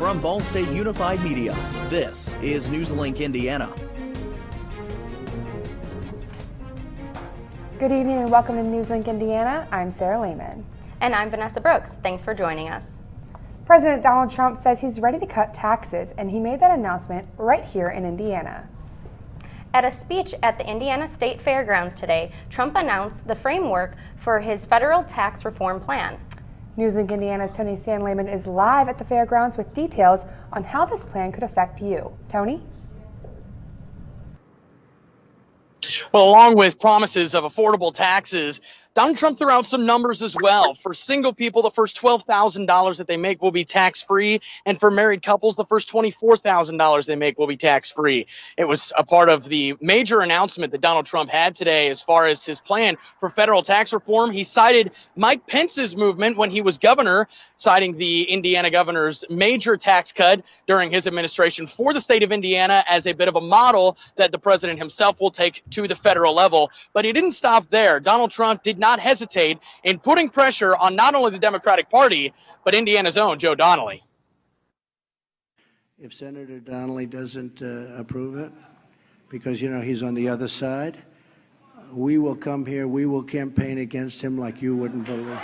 From Ball State Unified Media, this is NewsLink Indiana. Good evening and welcome to NewsLink Indiana. I'm Sarah Lehman. And I'm Vanessa Brooks. Thanks for joining us. President Donald Trump says he's ready to cut taxes, and he made that announcement right here in Indiana. At a speech at the Indiana State Fairgrounds today, Trump announced the framework for his federal tax reform plan. NewsLink Indiana's Tony Sandleyman is live at the fairgrounds with details on how this plan could affect you. Tony? Well, along with promises of affordable taxes, Donald Trump threw out some numbers as well. For single people, the first $12,000 that they make will be tax-free. And for married couples, the first $24,000 they make will be tax-free. It was a part of the major announcement that Donald Trump had today as far as his plan for federal tax reform. He cited Mike Pence's movement when he was governor, citing the Indiana governor's major tax cut during his administration for the state of Indiana as a bit of a model that the president himself will take to the federal level. But he didn't stop there. Donald Trump did not hesitate in putting pressure on not only the Democratic Party, but Indiana's own Joe Donnelly. If Senator Donnelly doesn't approve it, because, he's on the other side, we will come here, we will campaign against him like you wouldn't believe.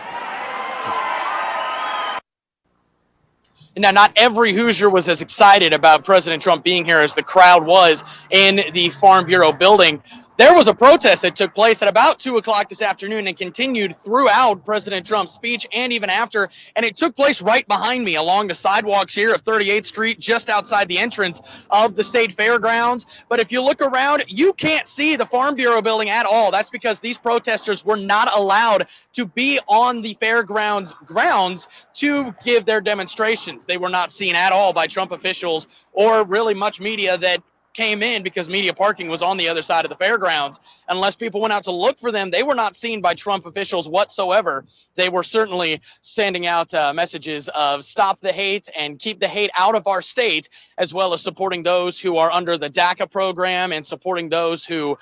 Now, not every Hoosier was as excited about President Trump being here as the crowd was in the Farm Bureau building. There was a protest that took place at about 2 o'clock this afternoon and continued throughout President Trump's speech and even after. And it took place right behind me along the sidewalks here of 38th Street, just outside the entrance of the State Fairgrounds. But if you look around, you can't see the Farm Bureau building at all. That's because these protesters were not allowed to be on the fairgrounds grounds to give their demonstrations. They were not seen at all by Trump officials or really much media that came in, because media parking was on the other side of the fairgrounds. Unless people went out to look for them, they were not seen by Trump officials whatsoever. They were certainly sending out messages of stop the hate and keep the hate out of our state, as well as supporting those who are under the DACA program and supporting those who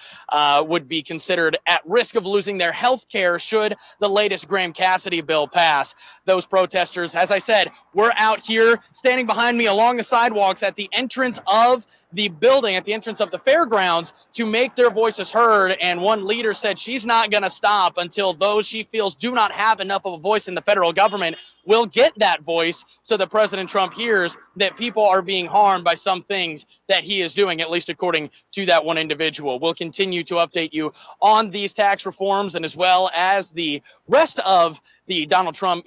would be considered at risk of losing their health care should the latest Graham Cassidy bill pass. Those protesters, as I said, were out here standing behind me along the sidewalks at the entrance of the building, at the entrance of the fairgrounds, to make their voices heard. And one leader said she's not going to stop until those she feels do not have enough of a voice in the federal government will get that voice, so that President Trump hears that people are being harmed by some things that he is doing, at least according to that one individual. We'll continue to update you on these tax reforms and as well as the rest of the Donald Trump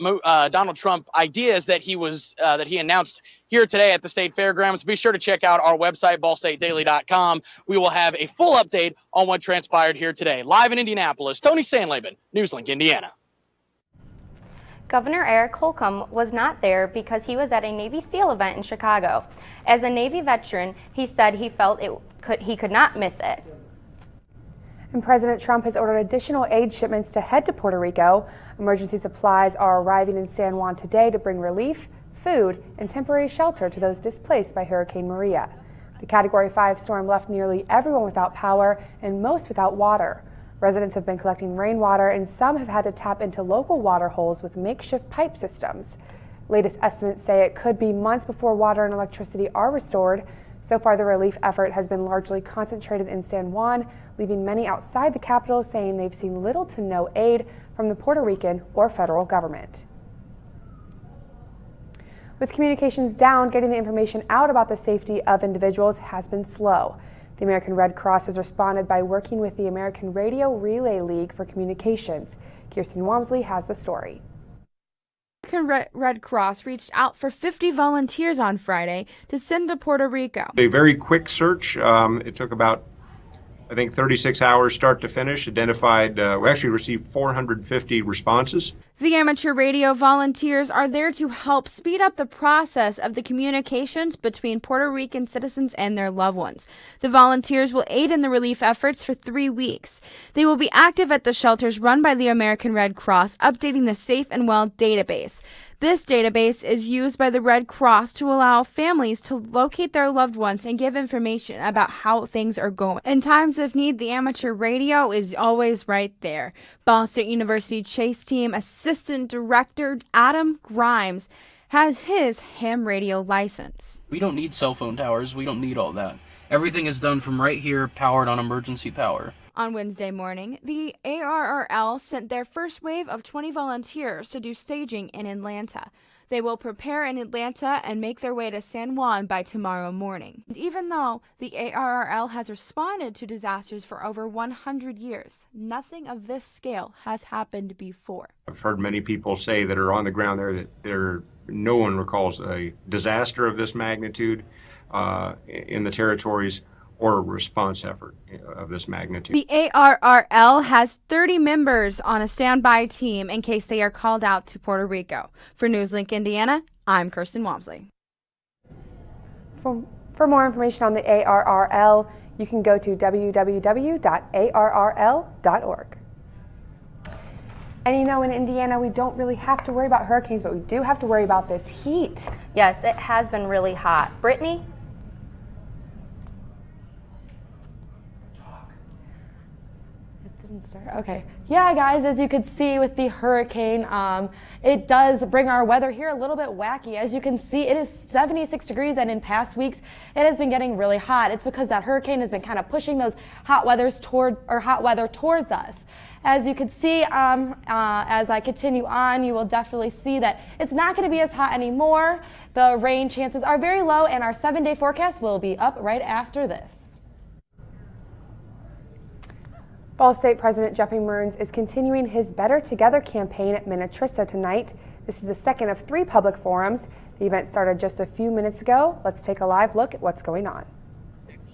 ideas that he announced here today at the State Fairgrounds. Be sure to check out our website, ballstatedaily.com. We will have a full update on what transpired here today. Live in Indianapolis, Tony Sandleyman, NewsLink Indiana. Governor Eric Holcomb was not there because he was at a Navy SEAL event in Chicago. As a Navy veteran, he said he felt he could not miss it. And President Trump has ordered additional aid shipments to head to Puerto Rico. Emergency supplies are arriving in San Juan today to bring relief, food, and temporary shelter to those displaced by Hurricane Maria. The Category 5 storm left nearly everyone without power and most without water. Residents have been collecting rainwater, and some have had to tap into local water holes with makeshift pipe systems. Latest estimates say it could be months before water and electricity are restored. So far, the relief effort has been largely concentrated in San Juan, leaving many outside the capital saying they've seen little to no aid from the Puerto Rican or federal government. With communications down, getting the information out about the safety of individuals has been slow. The American Red Cross has responded by working with the American Radio Relay League for communications. Kirsten Walmsley has the story. The American Red Cross reached out for 50 volunteers on Friday to send to Puerto Rico. A very quick search. It took about, 36 hours start to finish. Identified, we actually received 450 responses. The amateur radio volunteers are there to help speed up the process of the communications between Puerto Rican citizens and their loved ones. The volunteers will aid in the relief efforts for 3 weeks. They will be active at the shelters run by the American Red Cross, updating the Safe and Well database. This database is used by the Red Cross to allow families to locate their loved ones and give information about how things are going. In times of need, the amateur radio is always right there. Ball State University Chase Team Assistant Director Adam Grimes has his ham radio license. We don't need cell phone towers. We don't need all that. Everything is done from right here, powered on emergency power. On Wednesday morning, the ARRL sent their first wave of 20 volunteers to do staging in Atlanta. They will prepare in Atlanta and make their way to San Juan by tomorrow morning. And even though the ARRL has responded to disasters for over 100 years, nothing of this scale has happened before. I've heard many people say that are on the ground there that no one recalls a disaster of this magnitude in the territories or a response effort of this magnitude. The ARRL has 30 members on a standby team in case they are called out to Puerto Rico. For NewsLink Indiana, I'm Kirsten Walmsley. For more information on the ARRL, you can go to www.arrl.org. And you know, in Indiana, we don't really have to worry about hurricanes, but we do have to worry about this heat. Yes, it has been really hot. Brittany? Didn't start. Okay. Yeah, guys, as you could see with the hurricane, it does bring our weather here a little bit wacky. As you can see, it is 76 degrees, and in past weeks, it has been getting really hot. It's because that hurricane has been kind of pushing those hot weather towards us. As you can see, as I continue on, you will definitely see that it's not going to be as hot anymore. The rain chances are very low, and our 7-day forecast will be up right after this. Ball State President Jeffrey Mearns is continuing his Better Together campaign at Minnetrista tonight. This is the second of 3 public forums. The event started just a few minutes ago. Let's take a live look at what's going on.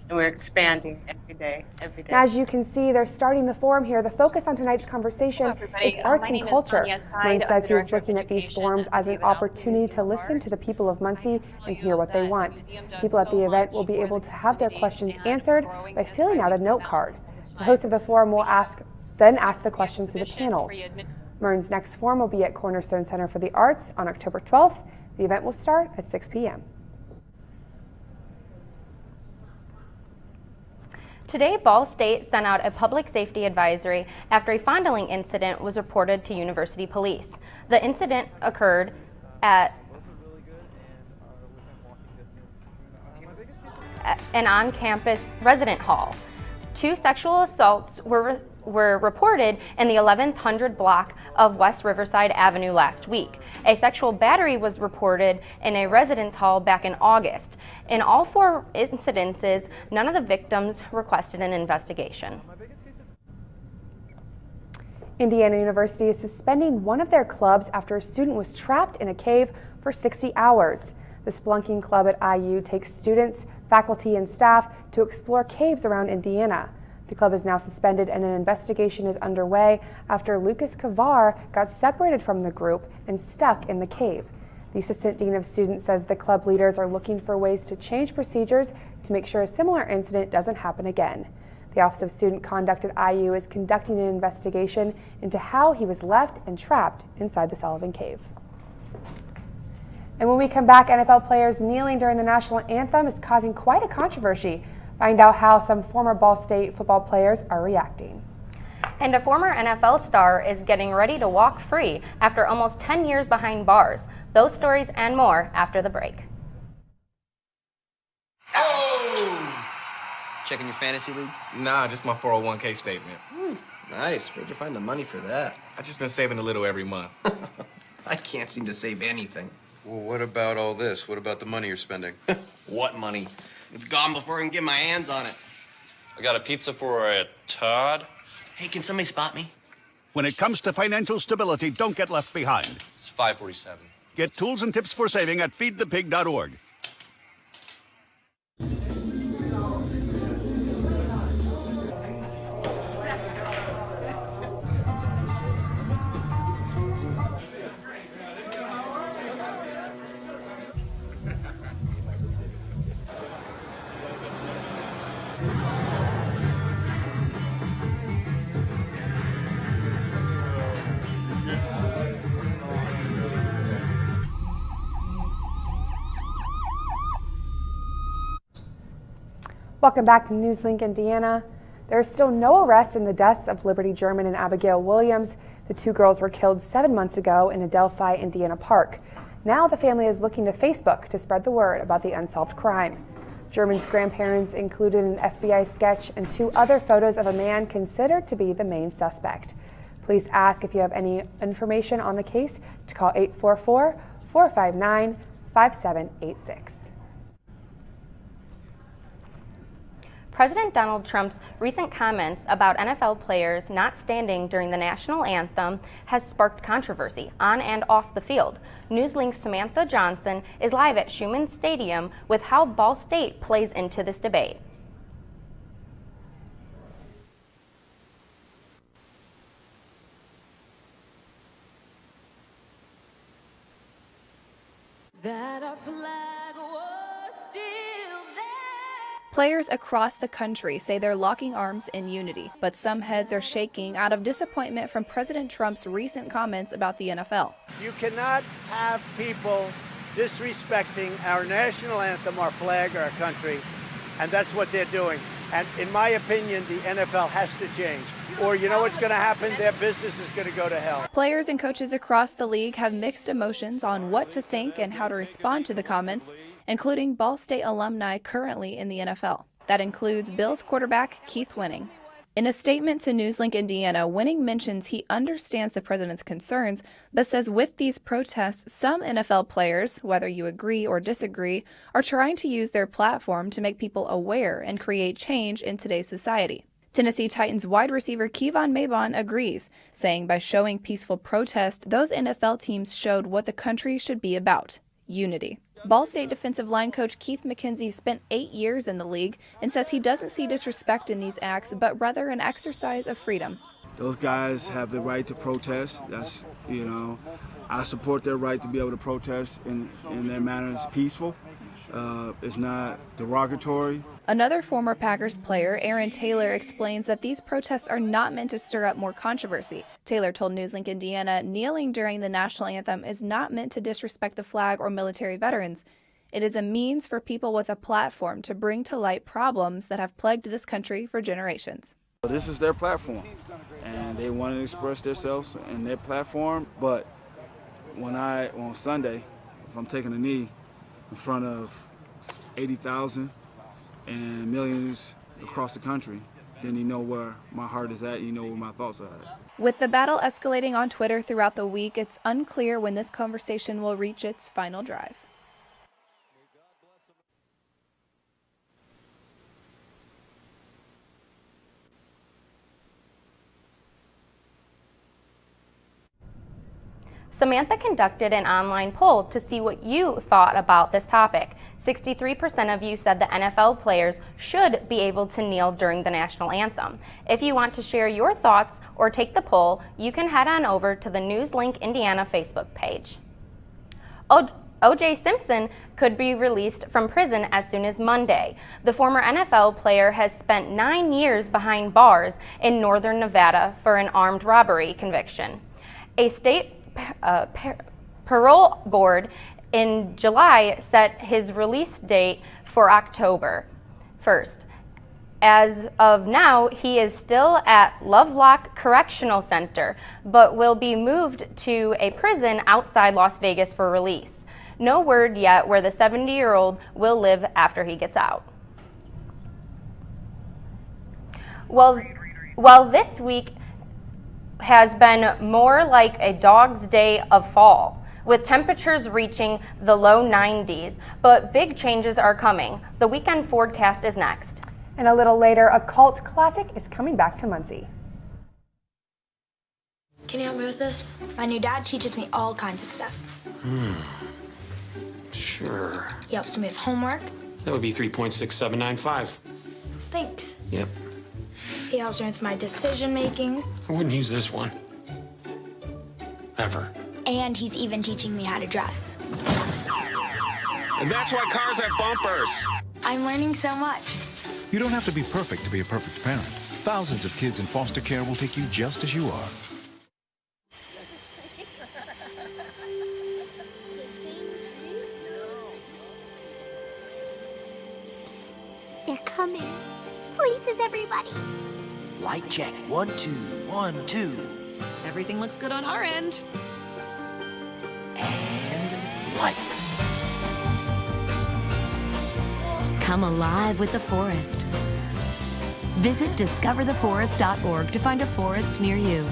And we're expanding every day. As you can see, they're starting the forum here. The focus on tonight's conversation is arts and culture. Mearns says he's looking at these forums as an opportunity to listen to the people of Muncie and hear what they want. People at the event will be able to have their questions answered by filling out a note card. The host of the forum will then ask the questions to the panels. Mearns' next forum will be at Cornerstone Center for the Arts on October 12th. The event will start at 6 p.m. Today, Ball State sent out a public safety advisory after a fondling incident was reported to University Police. The incident occurred at an on-campus resident hall. 2 sexual assaults were reported in the 1100 block of West Riverside Avenue last week. A sexual battery was reported in a residence hall back in August. In all 4 incidences, none of the victims requested an investigation. Indiana University is suspending one of their clubs after a student was trapped in a cave for 60 hours. The Spelunking Club at IU takes students, faculty, and staff to explore caves around Indiana. The club is now suspended and an investigation is underway after Lucas Kavar got separated from the group and stuck in the cave. The Assistant Dean of Students says the club leaders are looking for ways to change procedures to make sure a similar incident doesn't happen again. The Office of Student Conduct at IU is conducting an investigation into how he was left and trapped inside the Sullivan Cave. And when we come back, NFL players kneeling during the national anthem is causing quite a controversy. Find out how some former Ball State football players are reacting. And a former NFL star is getting ready to walk free after almost 10 years behind bars. Those stories and more after the break. Oh! Checking your fantasy league? Nah, just my 401k statement. Nice. Where'd you find the money for that? I just been saving a little every month. I can't seem to save anything. Well, what about all this? What about the money you're spending? What money? It's gone before I can get my hands on it. I got a pizza for a Todd. Hey, can somebody spot me? When it comes to financial stability, don't get left behind. It's 547. Get tools and tips for saving at feedthepig.org. Welcome back to NewsLink Indiana. There are still no arrests in the deaths of Liberty German and Abigail Williams. The 2 girls were killed 7 months ago in Adelphi, Indiana Park. Now the family is looking to Facebook to spread the word about the unsolved crime. German's grandparents included an FBI sketch and 2 other photos of a man considered to be the main suspect. Police ask if you have any information on the case to call 844-459-5786. President Donald Trump's recent comments about NFL players not standing during the national anthem has sparked controversy on and off the field. NewsLink's Samantha Johnson is live at Schumann Stadium with how Ball State plays into this debate. That our flag was still there. Players across the country say they're locking arms in unity, but some heads are shaking out of disappointment from President Trump's recent comments about the NFL. You cannot have people disrespecting our national anthem, our flag, our country, and that's what they're doing. And in my opinion, the NFL has to change. Or you know what's going to happen? Their business is going to go to hell. Players and coaches across the league have mixed emotions on what to think and how to respond to the comments, including Ball State alumni currently in the NFL. That includes Bills quarterback Keith Winning. In a statement to NewsLink Indiana, Winning mentions he understands the president's concerns, but says with these protests, some NFL players, whether you agree or disagree, are trying to use their platform to make people aware and create change in today's society. Tennessee Titans wide receiver Kevon Mabon agrees, saying by showing peaceful protest, those NFL teams showed what the country should be about: unity. Ball State defensive line coach Keith McKenzie spent 8 years in the league and says he doesn't see disrespect in these acts, but rather an exercise of freedom. Those guys have the right to protest. That's, I support their right to be able to protest in their manner that's peaceful. It's not derogatory. Another former Packers player, Aaron Taylor, explains that these protests are not meant to stir up more controversy. Taylor told NewsLink Indiana kneeling during the national anthem is not meant to disrespect the flag or military veterans. It is a means for people with a platform to bring to light problems that have plagued this country for generations. This is their platform, and they want to express themselves in their platform. But on Sunday, if I'm taking a knee in front of 80,000 and millions across the country, then you know where my heart is at, you know where my thoughts are at. With the battle escalating on Twitter throughout the week, it's unclear when this conversation will reach its final drive. Samantha conducted an online poll to see what you thought about this topic. 63% of you said the NFL players should be able to kneel during the national anthem. If you want to share your thoughts or take the poll, you can head on over to the NewsLink Indiana Facebook page. O.J. Simpson could be released from prison as soon as Monday. The former NFL player has spent 9 years behind bars in northern Nevada for an armed robbery conviction. A state parole board in July set his release date for October 1st. As of now, he is still at Lovelock Correctional Center, but will be moved to a prison outside Las Vegas for release. No word yet where the 70-year-old will live after he gets out. Well, this week has been more like a dog's day of fall, with temperatures reaching the low 90s, but big changes are coming. The weekend forecast is next. And a little later, a cult classic is coming back to Muncie. Can you help me with this? My new dad teaches me all kinds of stuff. Sure. He helps me with homework. That would be 3.6795. Thanks. Yep. He helps me with my decision making. I wouldn't use this one. Ever. And he's even teaching me how to drive. And that's why cars have bumpers. I'm learning so much. You don't have to be perfect to be a perfect parent. Thousands of kids in foster care will take you just as you are. Psst, they're coming. Places, everybody. Light check. 1, 2, 1, 2. Everything looks good on our end. And come alive with the forest. Visit discovertheforest.org to find a forest near you.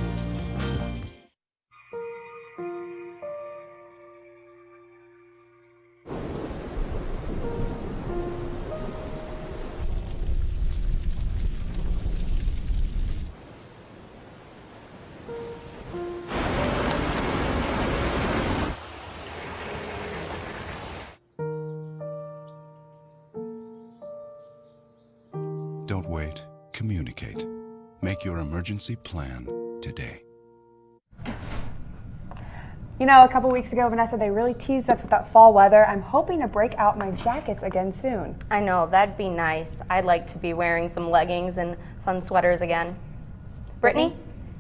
Don't wait. Communicate. Make your emergency plan today. You know, a couple weeks ago, Vanessa, they really teased us with that fall weather. I'm hoping to break out my jackets again soon. I know, that'd be nice. I'd like to be wearing some leggings and fun sweaters again. Brittany?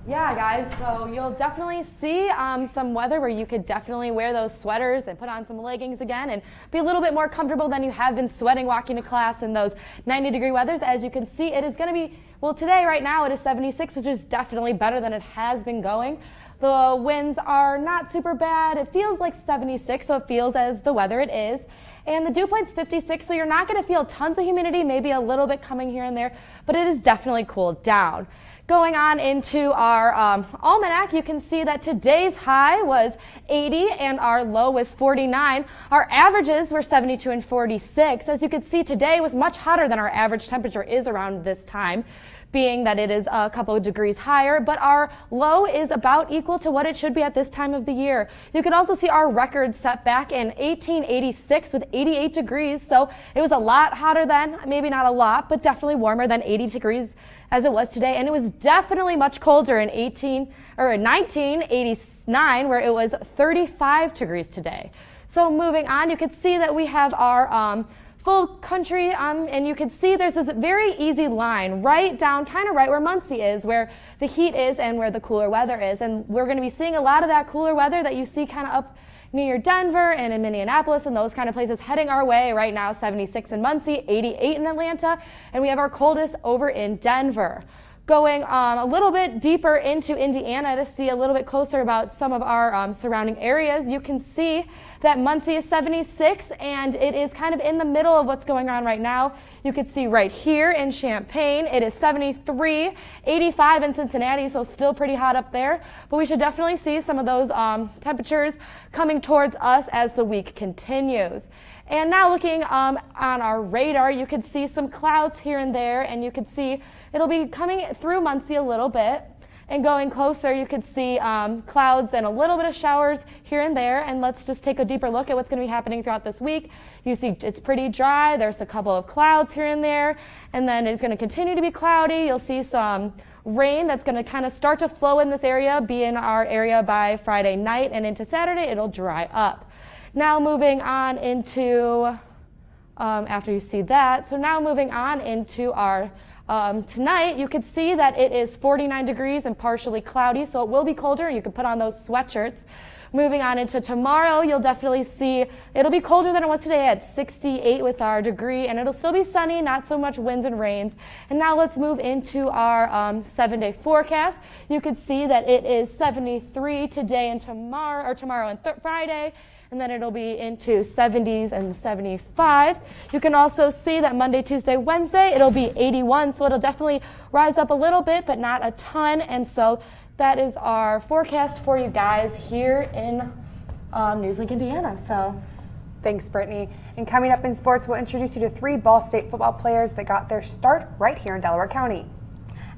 Yeah, guys, so you'll definitely see some weather where you could definitely wear those sweaters and put on some leggings again and be a little bit more comfortable than you have been sweating walking to class in those 90-degree weathers. As you can see, it is going to be, well, today, right now, it is 76, which is definitely better than it has been going. The winds are not super bad. It feels like 76, so it feels as the weather it is. And the dew point's 56, so you're not going to feel tons of humidity, maybe a little bit coming here and there, but it is definitely cooled down. Going on into our almanac, you can see that today's high was 80 and our low was 49. Our averages were 72 and 46. As you can see, today was much hotter than our average temperature is around this time, being that it is a couple of degrees higher, but our low is about equal to what it should be at this time of the year. You can also see our record set back in 1886 with 88 degrees, so it was a lot hotter then, maybe not a lot, but definitely warmer than 80 degrees as it was today, and it was definitely much colder in 1989, where it was 35 degrees today. So moving on, you can see that we have our full country, and you can see there's this very easy line right down, kind of right where Muncie is, where the heat is and where the cooler weather is. And we're going to be seeing a lot of that cooler weather that you see kind of up near Denver and in Minneapolis and those kind of places heading our way right now. 76 in Muncie, 88 in Atlanta, and we have our coldest over in Denver. Going a little bit deeper into Indiana to see a little bit closer about some of our surrounding areas, you can see that Muncie is 76, and it is kind of in the middle of what's going on right now. You can see right here in Champaign, it is 73, 85 in Cincinnati, so still pretty hot up there. But we should definitely see some of those temperatures coming towards us as the week continues. And now looking on our radar, you can see some clouds here and there, and you can see it'll be coming through Muncie a little bit. And going closer, you could see clouds and a little bit of showers here and there. And let's just take a deeper look at what's going to be happening throughout this week. You see it's pretty dry. There's a couple of clouds here and there. And then it's going to continue to be cloudy. You'll see some rain that's going to kind of start to flow in this area, be in our area by Friday night, and into Saturday, it'll dry up. Now moving on into, after you see that, so now moving on into our tonight, you can see that it is 49 degrees and partially cloudy, so it will be colder. You can put on those sweatshirts. Moving on into tomorrow, you'll definitely see it'll be colder than it was today at 68 with our degree, and it'll still be sunny, not so much winds and rains. And now let's move into our 7-day forecast. You can see that it is 73 today and tomorrow, or tomorrow and Friday. And then it'll be into 70s and 75s. You can also see that Monday, Tuesday, Wednesday, it'll be 81, so it'll definitely rise up a little bit, but not a ton. And so that is our forecast for you guys here in NewsLink, Indiana. So thanks, Brittany. And coming up in sports, we'll introduce you to 3 Ball State football players that got their start right here in Delaware County.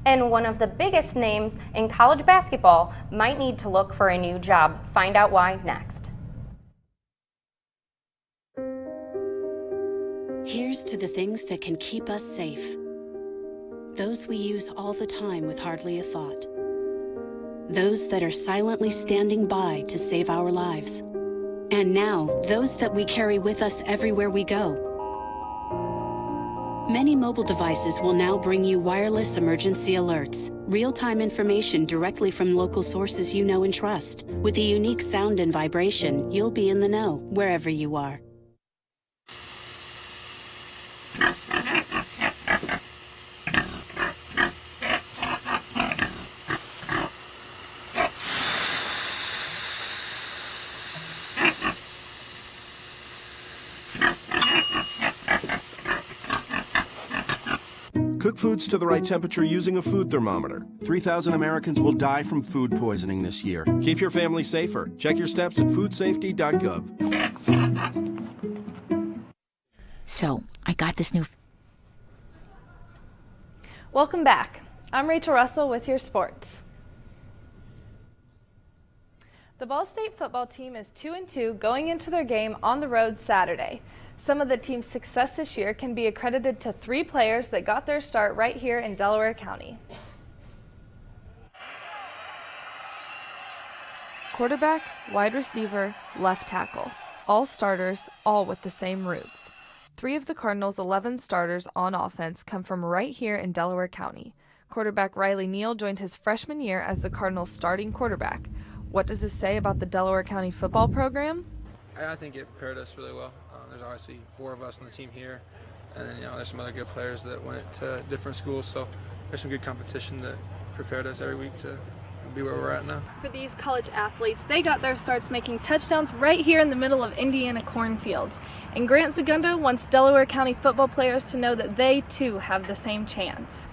And one of the biggest names in college basketball might need to look for a new job. Find out why next. Here's to the things that can keep us safe. Those we use all the time with hardly a thought. Those that are silently standing by to save our lives. And now, those that we carry with us everywhere we go. Many mobile devices will now bring you wireless emergency alerts, real-time information directly from local sources you know and trust. With the unique sound and vibration, you'll be in the know wherever you are. Cook foods to the right temperature using a food thermometer. 3,000 Americans will die from food poisoning this year. Keep your family safer. Check your steps at foodsafety.gov. So, I got this new... Welcome back. I'm Rachel Russell with your sports. The Ball State football team is 2-2 going into their game on the road Saturday. Some of the team's success this year can be accredited to 3 players that got their start right here in Delaware County. Quarterback, wide receiver, left tackle. All starters, all with the same roots. 3 of the Cardinals' 11 starters on offense come from right here in Delaware County. Quarterback Riley Neal joined his freshman year as the Cardinals' starting quarterback. What does this say about the Delaware County football program? I think it prepared us really well. There's obviously 4 of us on the team here, and then there's some other good players that went to different schools, so there's some good competition that prepared us every week to be where we're at now. For these college athletes, they got their starts making touchdowns right here in the middle of Indiana cornfields. And Grant Segundo wants Delaware County football players to know that they too have the same chance.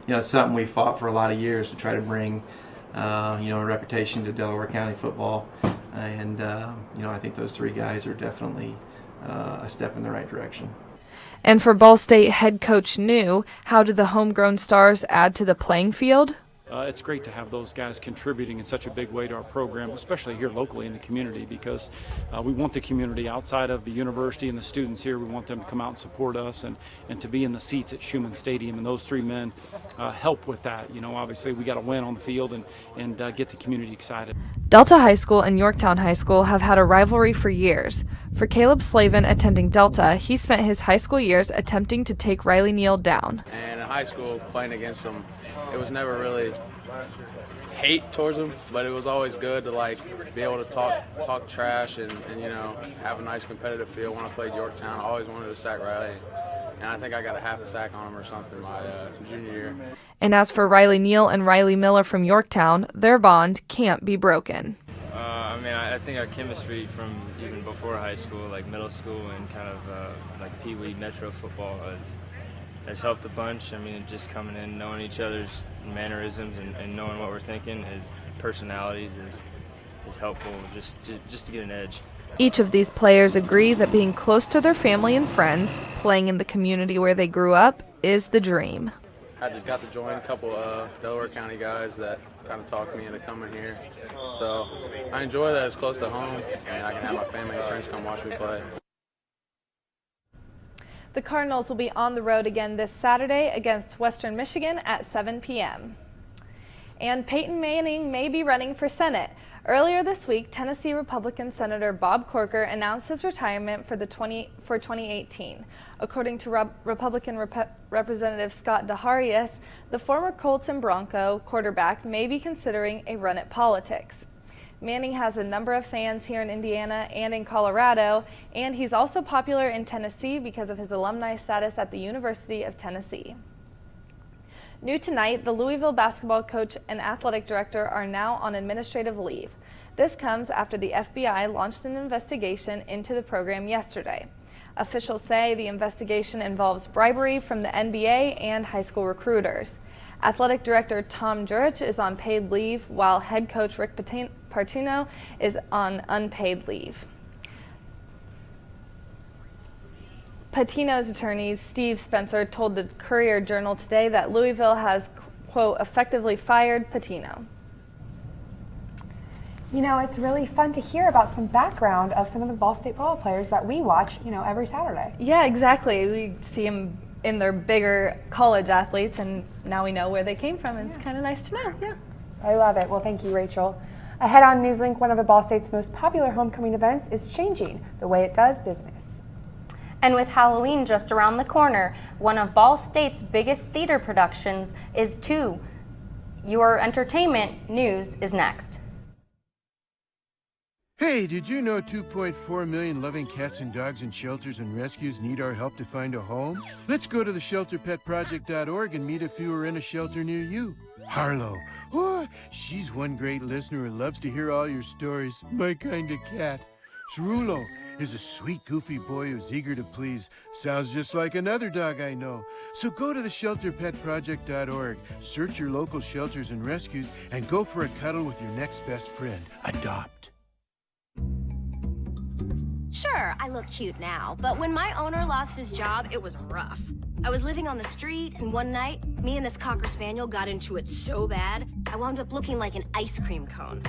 It's something we fought for a lot of years to try to bring a reputation to Delaware County football, and I think those 3 guys are definitely a step in the right direction. And for Ball State head coach New, how did the homegrown stars add to the playing field? It's great to have those guys contributing in such a big way to our program, especially here locally in the community, because we want the community outside of the university and the students here. We want them to come out and support us and to be in the seats at Schumann Stadium, and those 3 men help with that. Obviously we got to win on the field and get the community excited. Delta High School and Yorktown High School have had a rivalry for years. For Caleb Slavin attending Delta, he spent his high school years attempting to take Riley Neal down. And in high school, playing against him, it was never really hate towards him, but it was always good to be able to talk trash and have a nice competitive feel. When I played Yorktown, I always wanted to sack Riley, and I think I got a half a sack on him or something my junior year. And as for Riley Neal and Riley Miller from Yorktown, their bond can't be broken. I think our chemistry from even before high school, like middle school and kind of Pee Wee Metro football has helped a bunch. Just coming in, knowing each other's mannerisms and knowing what we're thinking, personalities is helpful just to get an edge. Each of these players agree that being close to their family and friends, playing in the community where they grew up, is the dream. I just got to join a couple of Delaware County guys that kind of talked me into coming here. So I enjoy that it's close to home, and I can have my family and friends come watch me play. The Cardinals will be on the road again this Saturday against Western Michigan at 7 p.m. And Peyton Manning may be running for Senate. Earlier this week, Tennessee Republican Senator Bob Corker announced his retirement for 2018. According to Republican Representative Scott DeHarius, the former Colts and Bronco quarterback may be considering a run at politics. Manning has a number of fans here in Indiana and in Colorado, and he's also popular in Tennessee because of his alumni status at the University of Tennessee. New tonight, the Louisville basketball coach and athletic director are now on administrative leave. This comes after the FBI launched an investigation into the program yesterday. Officials say the investigation involves bribery from the NBA and high school recruiters. Athletic director Tom Jurich is on paid leave, while head coach Rick Pitino is on unpaid leave. Pitino's attorney, Steve Spencer, told the Courier-Journal today that Louisville has, quote, effectively fired Pitino. It's really fun to hear about some background of some of the Ball State football players that we watch, every Saturday. Yeah, exactly. We see them in their bigger college athletes, and now we know where they came from, and it's kind of nice to know. Yeah. I love it. Well, thank you, Rachel. Ahead on NewsLink, one of the Ball State's most popular homecoming events is changing the way it does business. And with Halloween just around the corner, one of Ball State's biggest theater productions is too. Your entertainment news is next. Hey, did you know 2.4 million loving cats and dogs in shelters and rescues need our help to find a home? Let's go to theshelterpetproject.org and meet a few who are in a shelter near you. Harlow, oh, she's one great listener who loves to hear all your stories. My kind of cat. Cerulo, is a sweet, goofy boy who's eager to please. Sounds just like another dog I know. So go to theshelterpetproject.org, search your local shelters and rescues, and go for a cuddle with your next best friend. Adopt. Sure, I look cute now, but when my owner lost his job, it was rough. I was living on the street, and one night, me and this Cocker Spaniel got into it so bad, I wound up looking like an ice cream cone.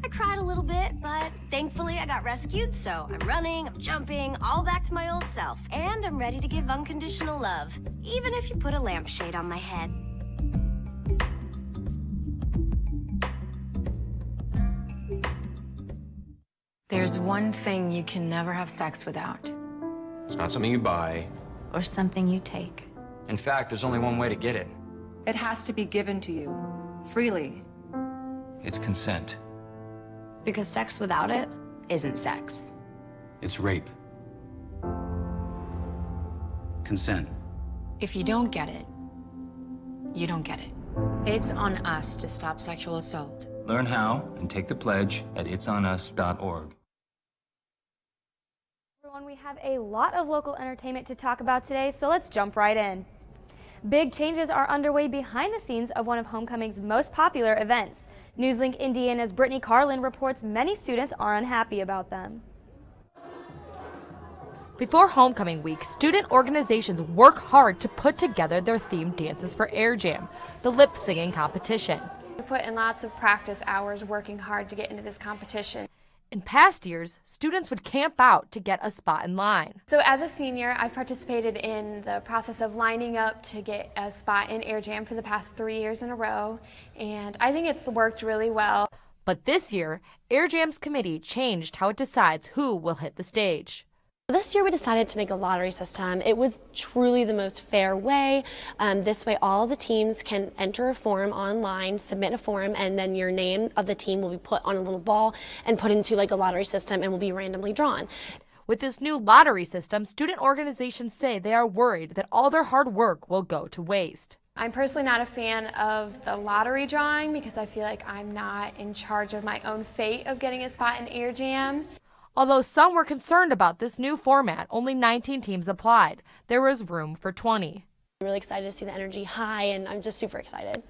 I cried a little bit, but thankfully I got rescued, so I'm running, I'm jumping, all back to my old self, and I'm ready to give unconditional love, even if you put a lampshade on my head. There's one thing you can never have sex without. It's not something you buy. Or something you take. In fact, there's only one way to get it. It has to be given to you, freely. It's consent. Because sex without it isn't sex. It's rape. Consent. If you don't get it, you don't get it. It's on us to stop sexual assault. Learn how and take the pledge at itsonus.org. Everyone, we have a lot of local entertainment to talk about today, so let's jump right in. Big changes are underway behind the scenes of one of homecoming's most popular events. NewsLink Indiana's Brittany Carlin reports many students are unhappy about them. Before homecoming week, student organizations work hard to put together their themed dances for Air Jam, the lip singing competition. We put in lots of practice hours working hard to get into this competition. In past years, students would camp out to get a spot in line. So as a senior, I've participated in the process of lining up to get a spot in Air Jam for the past 3 years in a row, and I think it's worked really well. But this year, Air Jam's committee changed how it decides who will hit the stage. This year we decided to make a lottery system. It was truly the most fair way. This way all the teams can enter a form online, submit a form, and then your name of the team will be put on a little ball and put into like a lottery system and will be randomly drawn. With this new lottery system, student organizations say they are worried that all their hard work will go to waste. I'm personally not a fan of the lottery drawing because I feel like I'm not in charge of my own fate of getting a spot in Air Jam. Although some were concerned about this new format, only 19 teams applied. There was room for 20. I'm really excited to see the energy high, and I'm just super excited.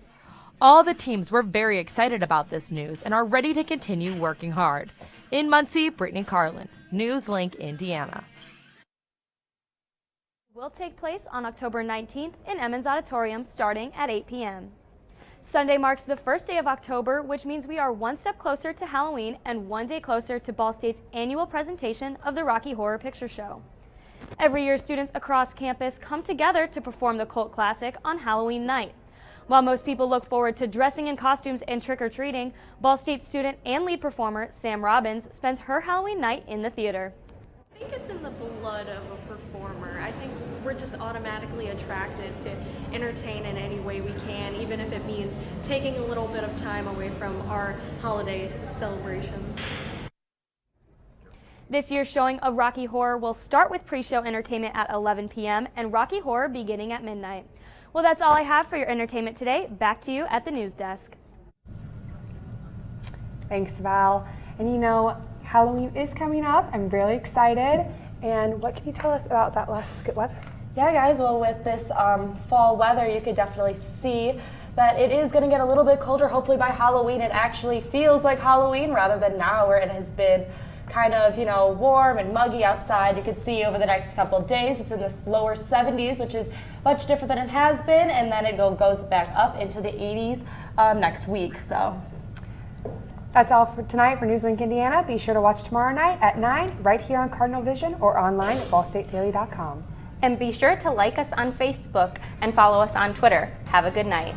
All the teams were very excited about this news and are ready to continue working hard. In Muncie, Brittany Carlin, NewsLink, Indiana. Will take place on October 19th in Emmons Auditorium starting at 8 p.m. Sunday marks the first day of October, which means we are one step closer to Halloween and one day closer to Ball State's annual presentation of the Rocky Horror Picture Show. Every year, students across campus come together to perform the cult classic on Halloween night. While most people look forward to dressing in costumes and trick-or-treating, Ball State student and lead performer Sam Robbins spends her Halloween night in the theater. I think it's in the blood of a performer. I think we're just automatically attracted to entertain in any way we can, even if it means taking a little bit of time away from our holiday celebrations. This year's showing of Rocky Horror will start with pre-show entertainment at 11 p.m. and Rocky Horror beginning at midnight. Well, that's all I have for your entertainment today. Back to you at the news desk. Thanks, Val. And you know, Halloween is coming up. I'm really excited. And what can you tell us about that last look at weather? Yeah, guys, well, with this fall weather, you could definitely see that it is going to get a little bit colder. Hopefully by Halloween, it actually feels like Halloween rather than now where it has been kind of, you know, warm and muggy outside. You could see over the next couple of days, it's in the lower 70s, which is much different than it has been. And then it goes back up into the 80s next week. So that's all for tonight for NewsLink Indiana. Be sure to watch tomorrow night at 9 right here on Cardinal Vision or online at ballstatedaily.com. And be sure to like us on Facebook and follow us on Twitter. Have a good night.